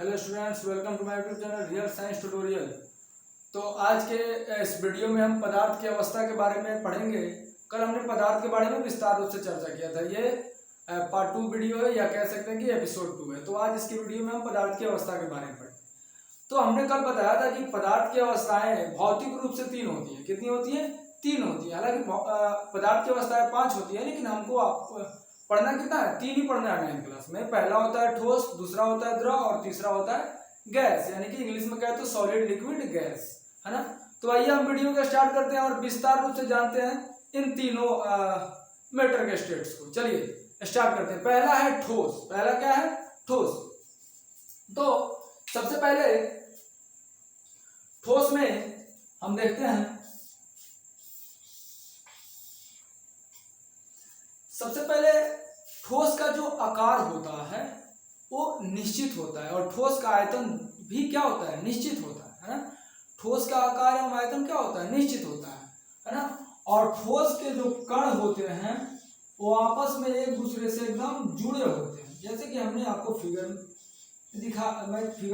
Hello students, welcome to my YouTube channel real science tutorial. तो आज के इस वीडियो में हम पदार्थ की अवस्था के बारे में पढ़ेंगे। कल हमने पदार्थ के बारे में विस्तार रूप से चर्चा किया था। ये पार्ट 2 वीडियो है, या कह सकते हैं कि एपिसोड 2 है। तो आज इसकी वीडियो में हम पदार्थ की अवस्था के बारे में पढ़ेंगे। तो हमने कल बताया था कि पदार्थ की अवस्थाएं भौतिक रूप से 3 होती हैं। कितनी होती है? 3 होती है। हालांकि पदार्थ की अवस्थाएं 5 होती है, लेकिन हमको पढ़ना कितना है? 3 ही पढ़ना है 9th क्लास में। पहला होता है ठोस, दूसरा होता है द्रव और तीसरा होता है गैस, यानी कि इंग्लिश में कहते हैं सॉलिड, लिक्विड, गैस, है ना। तो आइए हम वीडियो को स्टार्ट करते हैं और विस्तार रूप से जानते हैं इन तीनों मैटर के स्टेट्स को। चलिए स्टार्ट करते हैं। पहला है ठोस। पहला क्या है? ठोस। तो सबसे पहले ठोस में हम देखते हैं, सबसे पहले ठोस का जो आकार होता है वो निश्चित होता है, और ठोस का आयतन भी क्या होता है? निश्चित होता है ना। ठोस का आकार एवं आयतन क्या होता है? निश्चित होता है ना। और ठोस के जो कण होते हैं वो आपस में एक दूसरे से एकदम जुड़े होते हैं, जैसे कि हमने आपको फिगर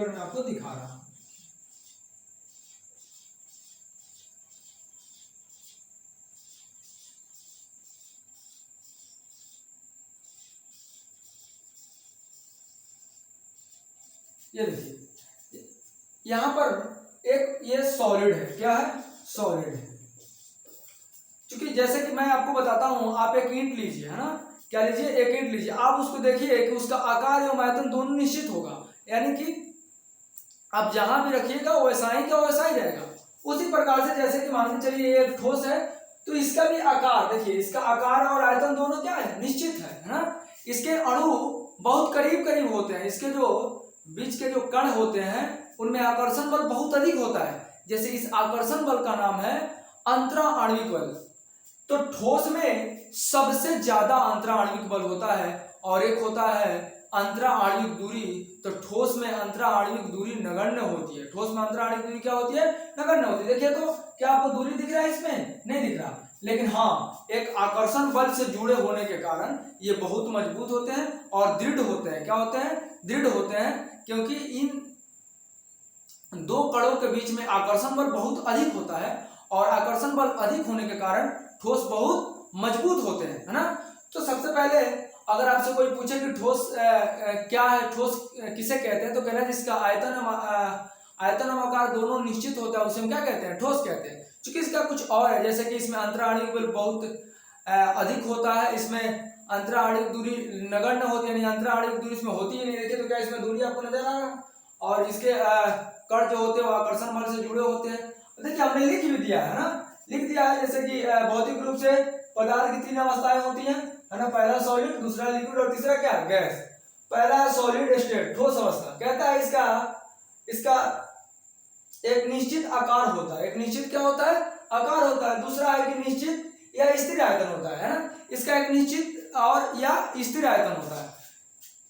में आपको दिखा रहा हूं। ये देखिए, यहां पर एक ये सॉलिड है। क्या है? सॉलिड है। क्योंकि जैसे कि मैं आपको बताता हूं, आप एक ईंट लीजिए, है ना। क्या लीजिए? एक ईंट लीजिए। आप उसको देखिए कि उसका आकार एवं आयतन दोनों निश्चित होगा, यानी कि आप जहां भी रखिएगा वैसा ही का वैसा ही रहेगा। उसी प्रकार से जैसे कि मान के चलिए एक ठोस है, तो इसका भी आकार देखिए, इसका आकार और आयतन दोनों क्या है? निश्चित है ना। इसके अणु बहुत करीब करीब होते हैं। इसके जो बीच के जो कण होते हैं उनमें आकर्षण बल बहुत अधिक होता है। जैसे इस आकर्षण बल का नाम है अंतरा आणविक बल। तो ठोस में सबसे ज्यादा अंतरा आणविक बल होता है, और एक होता है अंतरा आणविक दूरी। तो ठोस में अंतरा आणविक दूरी नगण्य होती है। ठोस में अंतरा आणविक दूरी क्या होती है? नगण्य होती है। देखिए, तो क्या आपको दूरी दिख रहा है? इसमें नहीं दिख रहा, लेकिन हाँ, एक आकर्षण बल से जुड़े होने के कारण ये बहुत मजबूत होते हैं और दृढ़ होते हैं। क्या होते हैं? दृढ़ होते हैं, क्योंकि इन दो कणों के बीच में आकर्षण बल बहुत अधिक होता है, और आकर्षण बल अधिक होने के कारण ठोस बहुत मजबूत होते हैं, है ना। तो सबसे पहले अगर आपसे कोई पूछे कि ठोस क्या है, ठोस किसे कहते हैं, तो कहना है जिसका आयतन और आकार दोनों निश्चित होता है उसे हम क्या कहते हैं? ठोस कहते हैं। क्योंकि इसका कुछ और है, जैसे कि इसमें अंतरा आणविक बल बहुत अधिक होता है, इसमें अंतरा आणविक दूरी नगण्य होती है, यानी अंतरा आणविक दूरी इसमें होती ही नहीं। देखिए, तो क्या इसमें दूरी आपको नजर आ रहा है? और इसके कण जो होते हैं वो आकर्षण बल से जुड़े होते हैं। देखिए, हमने लिख भी दिया है ना, लिख दिया है, जैसे कि भौतिक रूप से पदार्थ की 3 अवस्थाएं होती हैं, है ना। पहला सॉलिड, दूसरा लिक्विड और तीसरा क्या? गैस। पहला है सॉलिड स्टेट, ठोस अवस्था। कहता है इसका एक निश्चित आकार होता है। एक निश्चित क्या होता है? आकार होता है। दूसरा है कि निश्चित या स्थिर आयतन होता है ना। इसका एक निश्चित और या स्थिर आयतन होता है।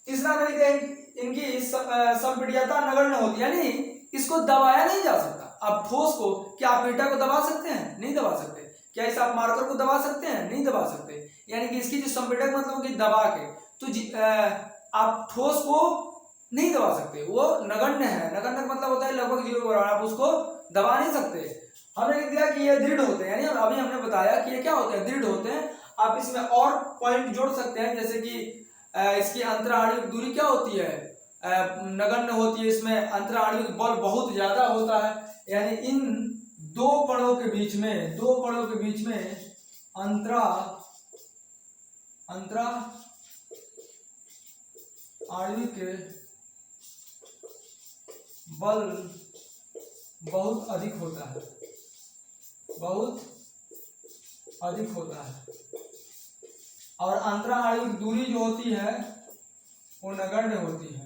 तीसरा में लिखते हैं इनकी संपीड्यता नगण्य होती है, यानी इसको दबाया नहीं जा सकता। अब ठोस को क्या आप ईटा को दबा सकते हैं? नहीं दबा सकते। क्या इस आप मार्कर को दबा सकते हैं? नहीं दबा सकते। यानी कि इसकी जो संपीडक मतलब कि दबा के, तो आप ठोस को नहीं दबा सकते, वो नगण्य है। नगण्य मतलब होता है लगभग 0 के बराबर, आप उसको दबा नहीं सकते। हमने लिख दिया कि ये दृढ़ होते हैं, यानी अभी हमने बताया कि ये क्या होते हैं? दृढ़ होते हैं। आप इसमें और पॉइंट जोड़ सकते हैं, जैसे कि इसकी अंतरा आणविक दूरी क्या होती है? नगण्य होती है। इसमें अंतरा आणविक बल बहुत ज्यादा होता है, यानी इन दो कणों के बीच में अंतरा आणविक बल बहुत अधिक होता है, और अंतरा आणविक दूरी जो होती है वो नगण्य होती है।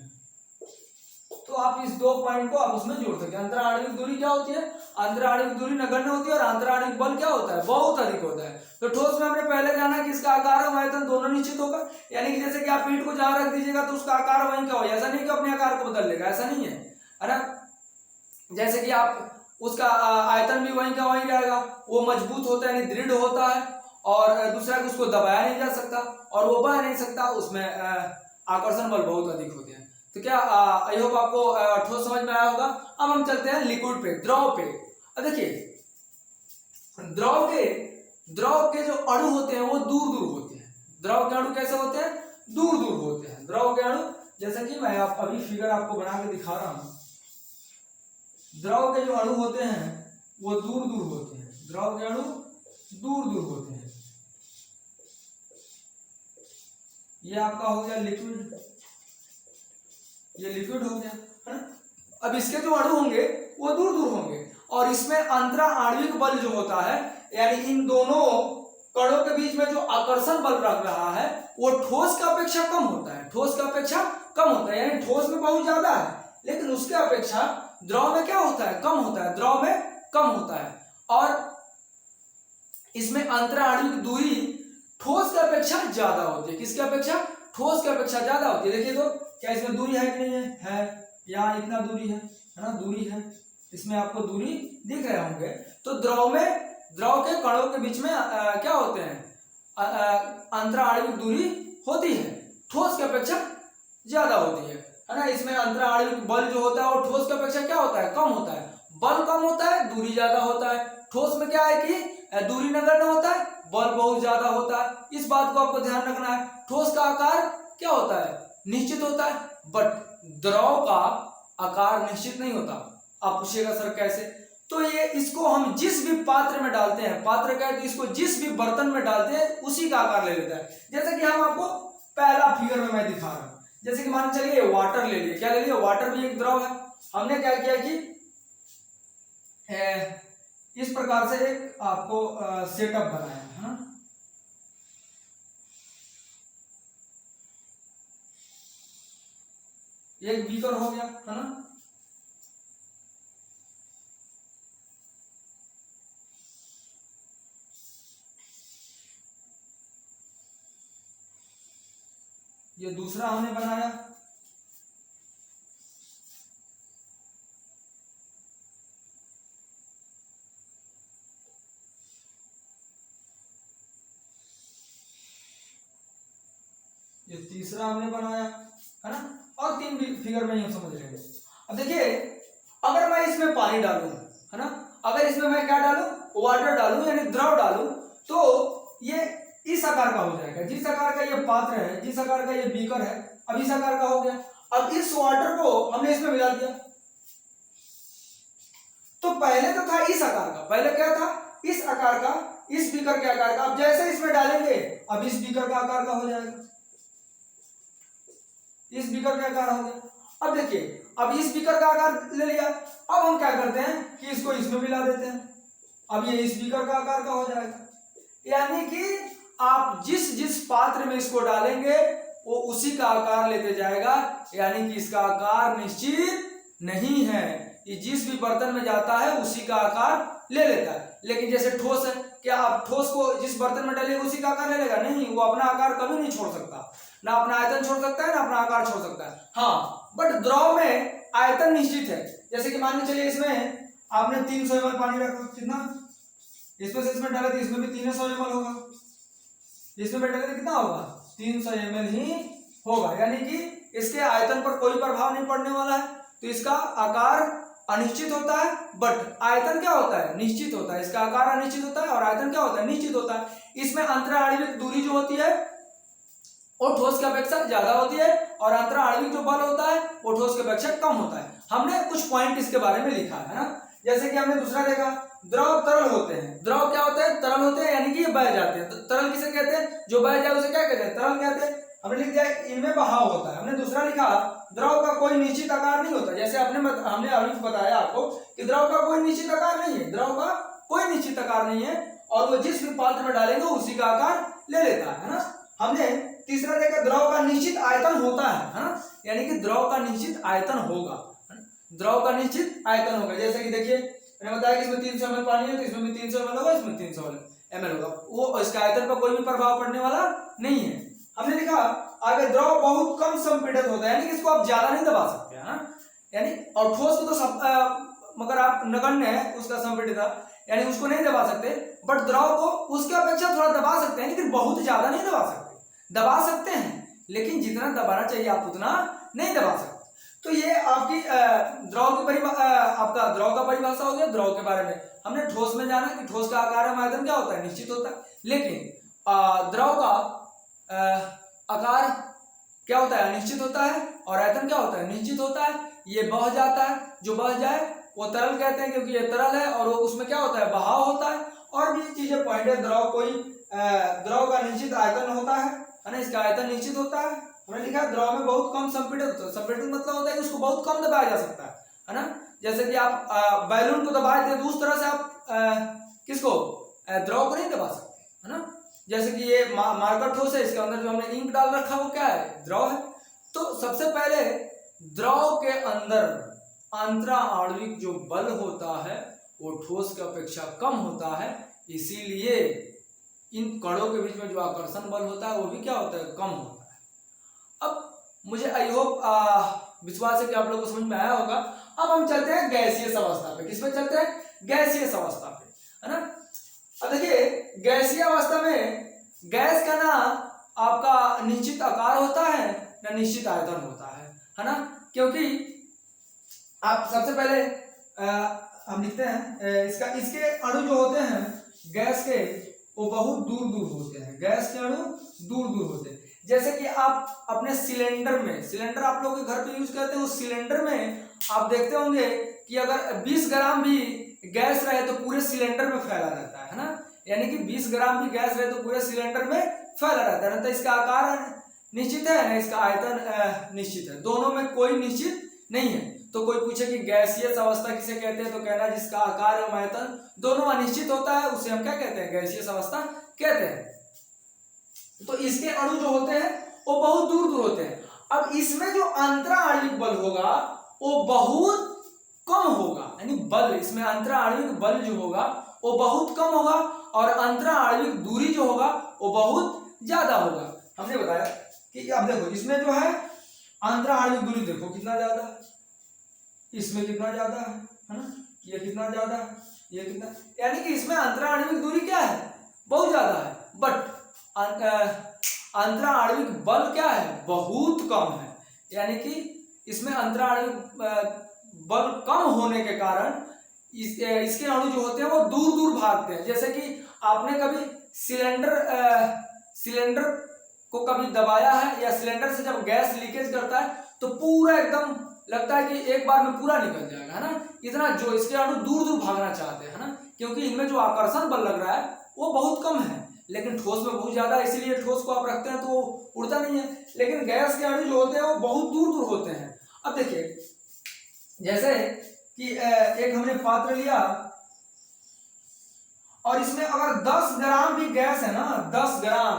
तो आप इस 2 पॉइंट को आप उसमें जोड़ सकते हैं। अंतरा आणविक दूरी क्या होती है? अंतरा आणविक दूरी नगण्य होती है, और अंतरा आणविक बल क्या होता है? बहुत अधिक होता है। तो ठोस में हमने पहले जाना कि इसका आकार और आयतन दोनों निश्चित होगा, यानी कि जैसे कि आप ईंट को जहां रख दीजिएगा तो उसका आकार वहीं का होगा। ऐसा नहीं कि अपने आकार को बदल लेगा, ऐसा नहीं है ना। जैसे कि आप उसका आयतन भी वहीं का वहीं रहेगा, वो मजबूत होता है, यानी दृढ़ होता है, और दूसरा कि उसको दबाया नहीं जा सकता और वो बह नहीं सकता, उसमें आकर्षण बल बहुत अधिक होते हैं। तो क्या आई होप आपको ठोस समझ में आया होगा। अब हम चलते हैं लिक्विड पे, द्रव पे। अब देखिए द्रव के जो अणु होते हैं वो दूर दूर होते हैं। द्रव के अणु कैसे होते हैं? दूर दूर होते हैं। द्रव के अणु जैसा कि मैं अभी फिगर आपको बना के दिखा रहा हूं, द्रव के जो अणु होते हैं वो दूर दूर होते हैं। द्रव के अणु दूर दूर होते हैं। ये आपका हो गया लिक्विड, ये लिक्विड हो गया, है ना। अब इसके जो अणु होंगे वो दूर दूर होंगे और इसमें अंतरा आणविक बल जो होता है, यानी इन दोनों कणों के बीच में जो आकर्षण बल रख रहा है वो ठोस की अपेक्षा कम होता है। ठोस की अपेक्षा कम होता है, यानी ठोस में बहुत ज्यादा है लेकिन उसके अपेक्षा द्रव में क्या होता है? कम होता है। द्रव में कम होता है और इसमें अंतरा आणविक दूरी ठोस की अपेक्षा ज्यादा होती है। किसकी अपेक्षा? ठोस की अपेक्षा ज्यादा होती है। देखिए तो क्या इसमें दूरी है कि नहीं है? है। यहाँ इतना दूरी है ना, दूरी है। इसमें आपको दूरी दिख रहे होंगे। तो द्रव के कणों के बीच में क्या होते हैं? अंतरा आणविक दूरी होती है, ठोस की अपेक्षा ज्यादा होती है ना। इसमें अंतरा आणविक बल जो होता है वो ठोस की अपेक्षा क्या होता है? कम होता है। बल कम होता है, दूरी ज्यादा होता है। ठोस में क्या है कि दूरी नगण्य होता है, बल बहुत ज्यादा होता है। इस बात को आपको ध्यान रखना है। ठोस का आकार क्या होता है? निश्चित होता है, बट द्रव का आकार निश्चित नहीं होता। आप पूछिएगा सर कैसे? तो ये इसको हम जिस भी पात्र में डालते हैं, पात्र क्या है तो इसको जिस भी बर्तन में डालते हैं उसी का आकार ले लेता है। जैसे कि हम आपको पहला फिगर में मैं दिखा रहा हूं, जैसे कि मान चलिए वाटर ले लिए। क्या ले लिए? वाटर भी एक द्रव है। हमने क्या किया कि इस प्रकार से एक आपको सेटअप बनाया है ना। एक बीकर हो गया है ना। ये दूसरा हमने बनाया। ये तीसरा हमने बनाया है ना। और तीन भी फिगर में ही हम समझ रहे हैं। अब देखिए अगर मैं इसमें पानी डालूं है ना, अगर इसमें मैं क्या डालूं? वाटर डालूं यानी द्रव डालूं, तो ये इस आकार का हो जाएगा। जिस आकार का ये पात्र है, जिस आकार का ये बीकर है, अब इस आकार का हो गया। अब इस वाटर को हमने इसमें मिला दिया, तो पहले तो था इस आकार का, पहले क्या था? इस आकार का, इस बीकर के आकार का। अब जैसे इसमें डालेंगे अब इस बीकर का आकार का हो जाएगा, इस बीकर का आकार हो गया। अब देखिए अब इस बीकर का आकार ले लिया। अब हम क्या करते हैं कि इसको इसमें मिला देते हैं। अब ये इस बीकर का आकार का हो जाएगा। यानी कि आप जिस जिस पात्र में इसको डालेंगे वो उसी का आकार लेते जाएगा, यानी कि इसका आकार निश्चित नहीं है। ये जिस भी बर्तन में जाता है उसी का आकार ले लेता है। लेकिन जैसे ठोस है, क्या आप ठोस को जिस बर्तन में डालेंगे उसी का आकार ले लेगा? नहीं, वो अपना आकार कभी नहीं छोड़ सकता। ना अपना आयतन छोड़ सकता है ना अपना आकार छोड़ सकता है। हाँ, बट द्रव में आयतन निश्चित है। जैसे कि मान के चलिए इसमें आपने 300 ml पानी रखा, कितना? इसमें से इसमें डाले तो इसमें भी 300 ml होगा, इसमें डाले तो कितना होगा? 300 ml ही होगा। यानी कि इसके आयतन पर कोई प्रभाव नहीं पड़ने वाला है। तो इसका आकार अनिश्चित होता है, बट आयतन क्या होता है? निश्चित होता है। इसका आकार अनिश्चित होता है और आयतन क्या होता है? निश्चित होता है। इसमें अंतरा आणविक दूरी जो होती है वो ठोस की अपेक्षा ज्यादा होती है और अंतरा आणविक जो बल होता है वो ठोस की अपेक्षा कम होता है। हमने कुछ पॉइंट इसके बारे में लिखा है ना। जैसे कि हमने दूसरा देखा, द्रव तरल होते हैं। द्रव क्या होते हैं? तरल होते हैं, यानी कि ये बह जाते हैं। तो तरल किसे कहते हैं? जो बह जाए उसे क्या कहते हैं? तरल कहते हैं। हमने लिख दिया इनमें बहाव होता है। हमने दूसरा लिखा द्रव का कोई निश्चित आकार नहीं होता। जैसे हमने अभी बताया आपको कि द्रव का कोई निश्चित आकार नहीं है, द्रव का कोई निश्चित आकार नहीं है और वो जिस भी पात्र में डालेंगे उसी का आकार ले लेता है ना। हमने तीसरा देखा द्रव का निश्चित आयतन होता है ना, यानी कि द्रव का निश्चित आयतन होगा, द्रव का निश्चित आयतन होगा। जैसे कि देखिए मैंने बताया कि इसमें 300 ml पानी है तो इसमें भी 300 ml होगा, इसमें 300 ml होगा। वो इसका आयतन पर कोई भी प्रभाव पड़ने वाला नहीं है। हमने लिखा आगे द्रव बहुत कम संपीड़ित होता है, यानी कि इसको आप ज्यादा नहीं दबा सकते हैं, यानी और ठोस को तो मगर आप नगण्य है उसका संपीड़ितता, यानी उसको नहीं दबा सकते, बट द्रव को उसके अपेक्षा थोड़ा दबा सकते हैं, लेकिन बहुत ज्यादा नहीं दबा सकते। दबा सकते हैं लेकिन जितना दबाना चाहिए आप उतना नहीं दबा सकते। तो ये आपकी द्रव की आपका द्रव का परिभाषा हो गया द्रव के बारे में। हमने ठोस में जाना कि ठोस का आकार एवं आयतन क्या होता है, निश्चित होता है। लेकिन द्रव का आकार क्या होता है, अनिश्चित होता है, और आयतन क्या होता है, निश्चित होता है। ये बह जाता है, जो बह जाए वो तरल कहते हैं, क्योंकि ये तरल है और वो उसमें क्या होता है, बहाव होता है। और भी चीजें पॉइंट है, द्रव कोई द्रव का निश्चित आयतन होता है ना, इसका आयतन निश्चित होता है। हमने लिखा है द्रव में बहुत कम संपीड़ित होता है। संपीड़ित मतलब होता है कि उसको बहुत कम दबाया जा सकता है ना। जैसे कि आप बैलून को दबा देते हैं तो उस तरह से आप किसको, द्रव को नहीं दबा सकते, है ना। जैसे कि ये मार्कर ठोस है, इसके अंदर जो हमने इंक डाल रखा है वो क्या है, द्रव है। तो सबसे पहले द्रव के अंदर अंतरा आणविक जो बल होता है वो ठोस की अपेक्षा कम होता है, इसीलिए इन कणों के बीच में जो आकर्षण बल होता है वो भी क्या होता है, कम होता है। अब मुझे आई होप विश्वास है कि आप लोगों को समझ में आया होगा। अब हम चलते हैं गैसीय अवस्था पे। किस पे चलते हैं, गैसीय अवस्था पे, है ना। अब देखिए गैसीय अवस्था में गैस का ना आपका निश्चित आकार होता है ना निश्चित आयतन होता है ना। क्योंकि आप सबसे पहले हम लिखते हैं इसके अणु जो होते हैं गैस के, वो बहुत दूर दूर होते हैं। गैस के अणु दूर दूर होते हैं। जैसे कि आप अपने सिलेंडर में, सिलेंडर आप लोग के घर पे यूज करते हैं, उस सिलेंडर में आप देखते होंगे कि अगर 20 ग्राम भी गैस रहे तो पूरे सिलेंडर में फैला रहता है ना। यानी कि 20 ग्राम भी गैस रहे तो पूरे सिलेंडर में फैला रहता है ना। तो इसका आकार निश्चित है ना, इसका आयतन निश्चित है। दोनों में कोई निश्चित नहीं है। तो कोई पूछे कि गैसीय अवस्था किसे कहते हैं, तो कहना जिसका आकार एवं आयतन दोनों अनिश्चित होता है उसे हम क्या कहते हैं, गैसीय अवस्था कहते हैं। तो इसके अणु जो होते हैं वो बहुत दूर दूर होते हैं। अब इसमें जो अंतरा आणविक बल होगा वो बहुत कम होगा, यानी बल इसमें अंतरा आणविक बल जो होगा वो बहुत कम होगा, और अंतरा आणविक दूरी जो होगा वो बहुत ज्यादा होगा। हमने बताया कि अब देखो इसमें जो है अंतरा आणविक दूरी देखो कितना ज्यादा है, इसमें कितना ज्यादा है ना, ये कितना ज्यादा है, ये कितना, यानी कि इसमें अंतरा आणविक दूरी क्या है, बहुत ज्यादा है। बट अंतरा आणविक बल क्या है, बहुत कम है। यानी कि इसमें अंतरा आणविक बल कम होने के कारण इसके अणु जो होते हैं वो दूर दूर भागते हैं। जैसे कि आपने कभी सिलेंडर को कभी दबाया है, या सिलेंडर से जब गैस लीकेज करता है तो पूरा एकदम लगता है कि एक बार में पूरा निकल जाएगा, है ना। इतना जो इसके अणु दूर दूर भागना चाहते हैं, है ना, क्योंकि इनमें जो आकर्षण बल लग रहा है वो बहुत कम है, लेकिन ठोस में बहुत ज्यादा है, इसीलिए ठोस को आप रखते हैं तो वो उड़ता नहीं है। लेकिन गैस के अणु जो होते हैं वो बहुत दूर दूर होते हैं। अब देखिए जैसे कि एक हमने पात्र लिया और इसमें अगर 10 ग्राम भी गैस है ना, 10 ग्राम,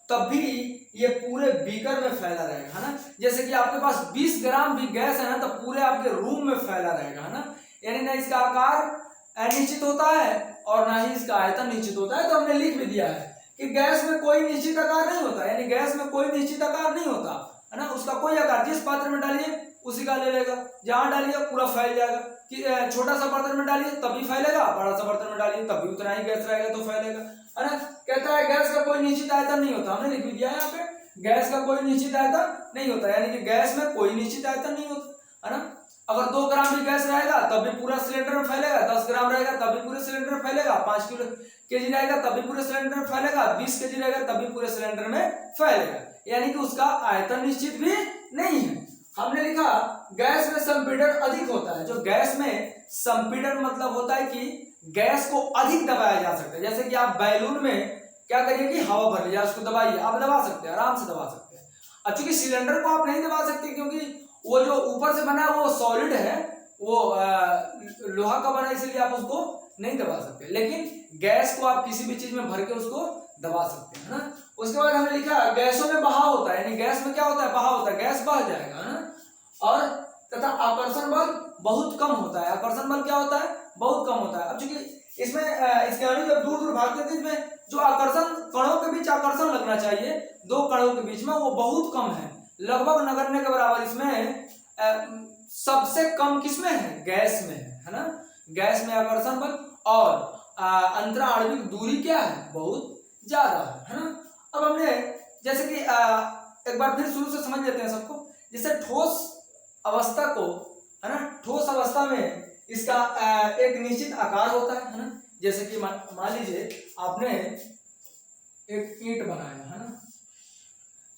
तब भी ये पूरे बीकर में फैला रहेगा, है ना। जैसे कि आपके पास 20 ग्राम भी गैस है ना, तो पूरे आपके रूम में फैला रहेगा, है ना। यानी ना इसका आकार निश्चित होता है और ना ही इसका आयतन निश्चित होता है। तो हमने लिख भी दिया है कि गैस में कोई निश्चित आकार नहीं होता, यानी गैस में कोई निश्चित आकार नहीं होता, है ना। उसका कोई आकार जिस पात्र में डालिए उसी का ले लेगा, जहां डालिए पूरा फैल जाएगा। कि छोटा सा बर्तन में डालिए तभी फैलेगा, बड़ा सा बर्तन में डालिए तभी उतना ही गैस रहेगा तो फैलेगा, है ना। कहता है गैस का कोई निश्चित आयतन नहीं होता, हमने लिख भी दिया है यहाँ पे, गैस का कोई निश्चित आयतन नहीं होता, यानी कि गैस में कोई निश्चित आयतन नहीं होता, है ना। अगर 2 ग्राम भी गैस रहेगा तब भी पूरा सिलेंडर में फैलेगा, 10 ग्राम रहेगा तब भी पूरे सिलेंडर में फैलेगा, 5 केजी रहेगा तब भी पूरे सिलेंडर में फैलेगा, 20 केजी रहेगा तब भी पूरे सिलेंडर में फैलेगा, यानी कि उसका आयतन निश्चित भी नहीं है। हमने लिखा गैस में संपीड़न अधिक होता है। जो गैस में संपीड़न मतलब होता है कि गैस को अधिक दबाया जा सकता है। जैसे कि आप बैलून में क्या करिए कि हवा भर लीजिए, उसको दबाइए, आप दबा सकते हैं, आराम से दबा सकते हैं। अब चूंकि सिलेंडर को आप नहीं दबा सकते क्योंकि वो जो ऊपर से बना है वो सॉलिड है, वो लोहा का बना है, इसलिए आप उसको नहीं दबा सकते। लेकिन गैस को आप किसी भी चीज में भर के उसको दबा सकते हैं, है ना। उसके बाद हमने लिखा गैसों में बहाव होता है, यानी गैस में क्या होता है, बहाव होता है, गैस बह जाएगा, है ना। और तथा आकर्षण बल बहुत कम होता है। आकर्षण बल क्या होता है, बहुत कम होता है। अब चूंकि इसमें इसके अणु जब दूर दूर भागते थे, इसमें जो आकर्षण कणों के बीच आकर्षण लगना चाहिए 2 कणों के बीच में, वो बहुत कम है, लगभग नगण्य के बराबर। इसमें सबसे कम किसमें है, गैस में है ना। गैस में आकर्षण बल और अंतरा आणविक दूरी क्या है, बहुत ज्यादा है ना। अब हमने जैसे कि एक बार फिर शुरू से समझ लेते हैं सबको। जैसे ठोस अवस्था को, है ना, ठोस अवस्था में इसका एक निश्चित आकार होता है ना। जैसे कि मान लीजिए आपने एक ईंट बनाया है ना,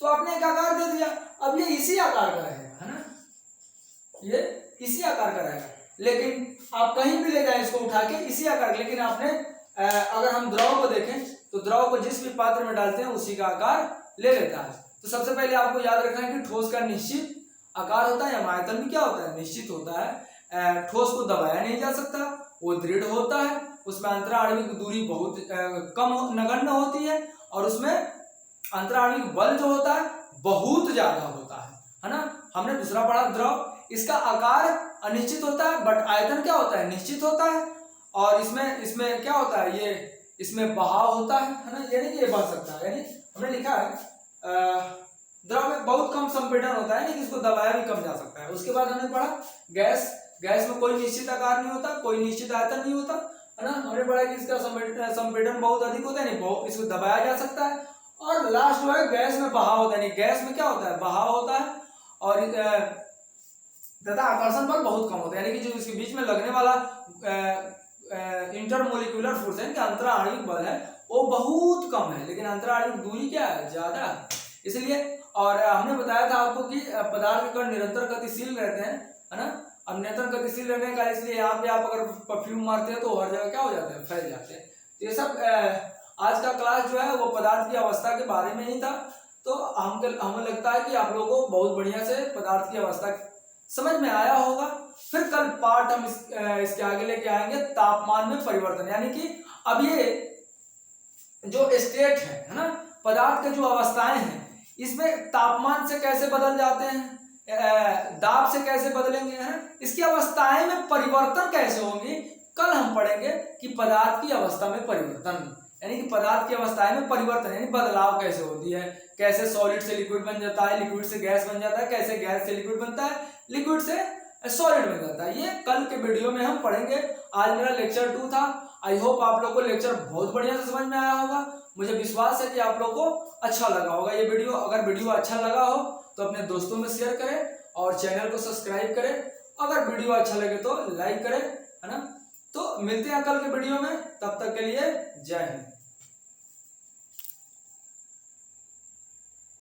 तो आपने एक आकार दे दिया, अब ये इसी आकार का रहेगा, है ना, ये इसी आकार का रहेगा। लेकिन आप कहीं भी ले जाएं इसको उठा के, इसी आकार, लेकिन आपने अगर हम द्रव को देखें तो द्रव को जिस भी पात्र में डालते हैं उसी का आकार ले लेता है। तो सबसे पहले आपको याद रखना है कि ठोस का निश्चित आकार होता है, या आयतन भी क्या होता है, निश्चित होता है। ठोस को दबाया नहीं जा सकता, वो दृढ़ होता है, उसमें अंतराणविक दूरी बहुत कम नगण्य होती है, और उसमें अंतराणविक बल जो होता है बहुत ज्यादा होता है ना। हमने दूसरा पढ़ा द्रव, इसका आकार अनिश्चित होता है बट आयतन क्या होता है, निश्चित होता है। और इसमें क्या होता है, ये इसमें बहाव होता है ना, यानी कि ये बह सकता है, यानी हमने लिखा है द्रव में बहुत कम संपीड़न होता है, इसको दबाया भी कम जा सकता है। उसके बाद हमने पढ़ा गैस, गैस में कोई निश्चित आकार नहीं होता, कोई निश्चित आयतन नहीं होता, है ना। हमने पढ़ा कि इसका संपीड़न बहुत अधिक होता है, नहीं इसको दबाया जा सकता है। और लास्ट जो है गैस में बहाव होता है, गैस में क्या होता है, बहाव होता है, और तथा आकर्षण बल बहुत कम होता है, यानी कि जो इसके बीच में लगने वाला इंटरमोलिकुलर फोर्स है, अंतराणविक बल है, वो बहुत कम है, लेकिन अंतराणविक दूरी क्या है, ज्यादा है। इसलिए, और हमने बताया था आपको कि पदार्थ के कण निरंतर गतिशील रहते हैं, है ना। अब निरंतर गतिशील रहने का, इसलिए यहाँ पे आप अगर परफ्यूम मारते हैं तो हर जगह क्या हो जाते हैं, फैल जाते हैं। तो ये सब आज का क्लास जो है वो पदार्थ की अवस्था के बारे में ही था। तो हमें लगता है कि आप लोगों को बहुत बढ़िया से पदार्थ की अवस्था समझ में आया होगा। फिर कल पार्ट हम इसके आगे लेके आएंगे तापमान में परिवर्तन, यानी कि अब ये जो स्टेट है ना, पदार्थ के जो अवस्थाएं हैं, इसमें तापमान से कैसे बदल जाते हैं, दाब से कैसे बदलेंगे, है इसकी अवस्थाएं में परिवर्तन कैसे होंगी, कल हम पढ़ेंगे कि पदार्थ की अवस्था में परिवर्तन, यानी कि पदार्थ की अवस्थाएं में परिवर्तन यानी बदलाव कैसे होती है, कैसे सॉलिड से लिक्विड बन जाता है, लिक्विड से गैस बन जाता है, कैसे गैस से लिक्विड बनता है, लिक्विड से सॉलिड बन जाता है। ये कल के वीडियो में हम पढ़ेंगे। आज मेरा लेक्चर 2 था। आई होप आप लोग को लेक्चर बहुत बढ़िया से समझ में आया होगा। मुझे विश्वास है कि आप लोग को अच्छा लगा होगा ये वीडियो। अगर वीडियो अच्छा लगा हो तो अपने दोस्तों में शेयर करें और चैनल को सब्सक्राइब करें। अगर वीडियो अच्छा लगे तो लाइक करें, है ना। तो मिलते हैं कल के वीडियो में, तब तक के लिए जय हिंद।